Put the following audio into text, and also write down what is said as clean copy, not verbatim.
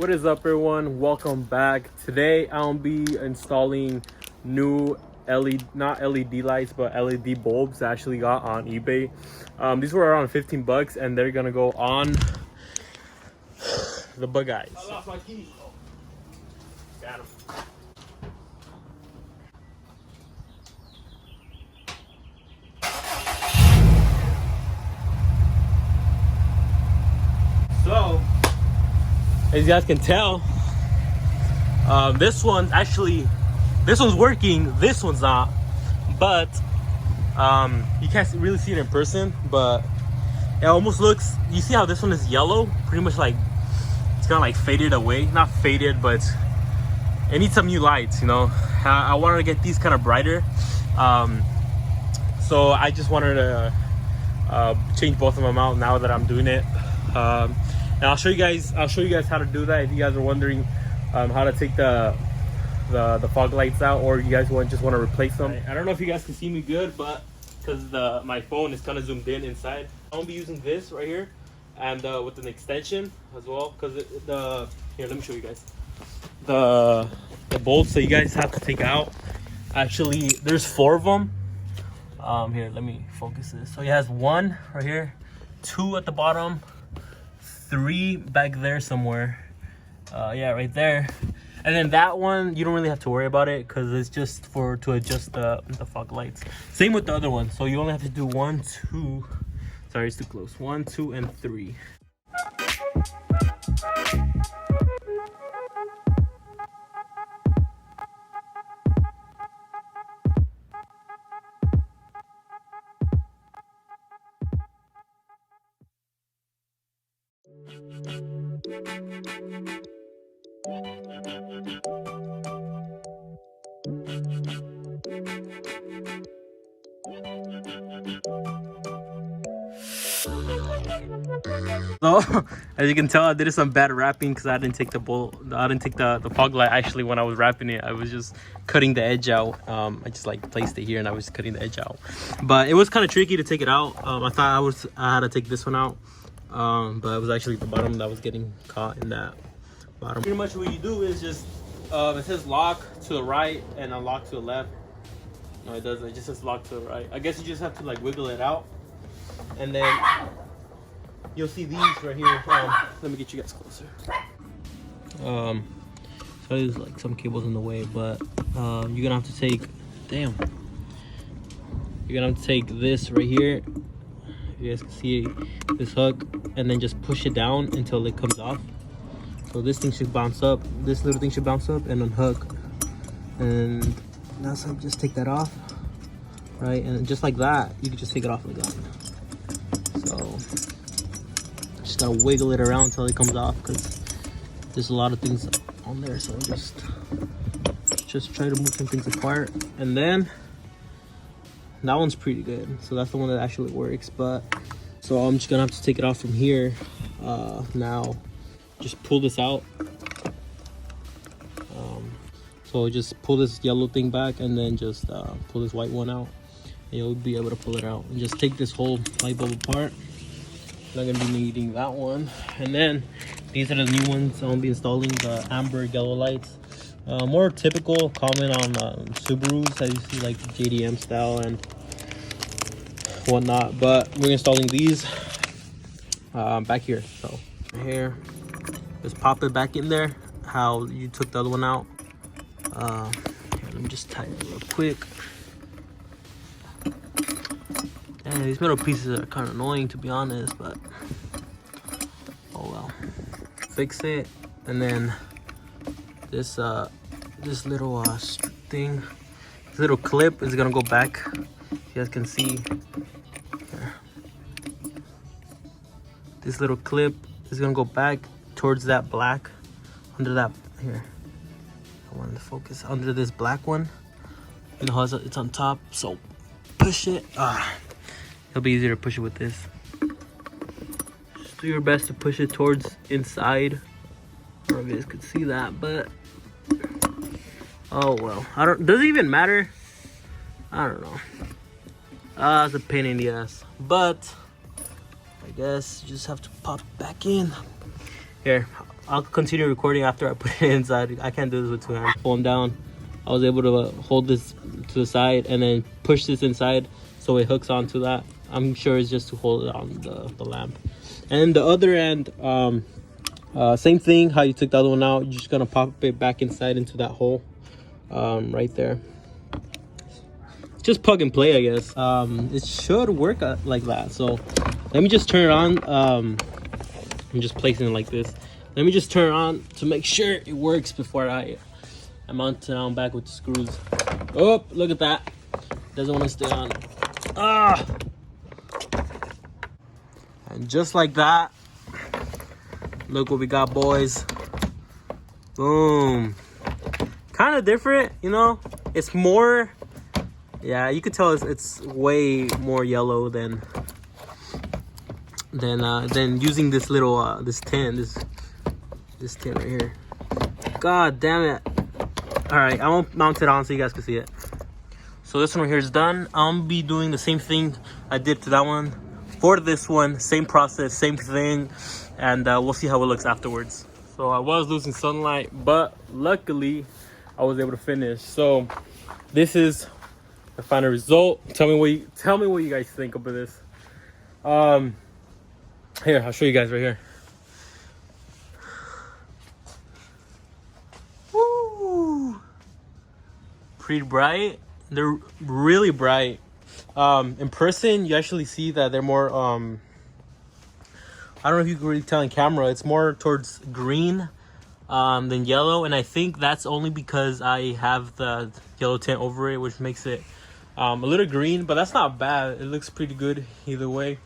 What is up, everyone? Welcome back. Today I'll be installing new LED, not LED lights, but LED bulbs I actually got on eBay. These were around 15 bucks and they're gonna go on the bug eyes. I lost my keys. Got them. So, as you guys can tell, this one's working, this one's not, but you can't really see it in person, but it almost looks, you see how this one is yellow, pretty much like it's kind of like faded away, not faded, but it needs some new lights, you know. I wanted to get these kind of brighter, so I just wanted to change both of them out now that I'm doing it. And I'll show you guys how to do that if you guys are wondering how to take the fog lights out, or you guys just want to replace them. I don't know if you guys can see me good, but because my phone is kind of zoomed in inside, I'm gonna be using this right here and with an extension as well, because here, let me show you guys the bolts that you guys have to take out. Actually, there's 4 of them. Here, let me focus this. So it has 1 right here, 2 at the bottom, 3 back there somewhere, yeah, right there, and then that one you don't really have to worry about it because it's just to adjust the fog lights. Same with the other one, so you only have to do 1, 2, sorry, it's too close, 1, 2, and 3. So as you can tell, I did some bad wrapping because I didn't take the fog light. Actually, when I was wrapping it, I was just cutting the edge out. I just like placed it here and I was cutting the edge out, but it was kind of tricky to take it out. I thought I had to take this one out, but it was actually the bottom that was getting caught in that bottom. Pretty much what you do is just it says lock to the right and unlock to the left. No, it doesn't. It just says lock to the right. I guess you just have to like wiggle it out, and then you'll see these right here. Let me get you guys closer. So there's like some cables in the way, but you're gonna have to take, you're gonna have to take this right here. You guys can see this hook, and then just push it down until it comes off. So this thing should bounce up. This little thing should bounce up and unhook, and now so just take that off, right? And just like that, you can just take it off like that. So just gotta wiggle it around until it comes off, because there's a lot of things on there. So just try to move some things apart, and then that one's pretty good. So that's the one that actually works. But so I'm just gonna have to take it off from here. Now just pull this out. So just pull this yellow thing back, and then just pull this white one out, and you'll be able to pull it out. And just take this whole light bulb apart. Not gonna be needing that one. And then these are the new ones I'm gonna be installing, the amber yellow lights. More typical, common on Subarus, as you see, like JDM style and whatnot. But we're installing these back here. So right here, just pop it back in there how you took the other one out. Here, let me just tighten it real quick. And these metal pieces are kind of annoying, to be honest, but oh well. Fix it, and then this little thing, this little clip is gonna go back. You guys can see here. This little clip is gonna go back towards that black, under that here. I wanted to focus under this black one. You know how it's on top, so push it. It'll be easier to push it with this. Just do your best to push it towards inside. I don't know if you guys could see that, but oh well. Does it even matter? I don't know. It's a pain in the ass, but I guess you just have to pop back in. Here, I'll continue recording after I put it inside. I can't do this with two hands. Pull them down. I was able to hold this to the side and then push this inside so it hooks onto that. I'm sure it's just to hold it on the lamp. And the other end, same thing, how you took the other one out. You're just gonna pop it back inside into that hole right there. Just plug and play, I guess. It should work like that. So let me just turn it on. I'm just placing it like this. Let me just turn it on to make sure it works before I mount it on back with the screws. Oh, look at that. Doesn't want to stay on. Ah! And just like that, look what we got, boys. Boom. Kind of different, you know. It's more, yeah, you could tell it's way more yellow than using this little this tin right here. God damn it. All right, I won't mount it on so you guys can see it. So this one right here is done. I'm gonna be doing the same thing I did to that one for this one. Same process, same thing, and we'll see how it looks afterwards. So I was losing sunlight, but luckily I was able to finish. So this is the final result. Tell me what you guys think about this. Here, I'll show you guys right here. Woo! Pretty bright. They're really bright. In person, you actually see that they're more. I don't know if you can really tell in camera. It's more towards green than yellow, and I think that's only because I have the yellow tint over it, which makes it a little green. But that's not bad. It looks pretty good either way.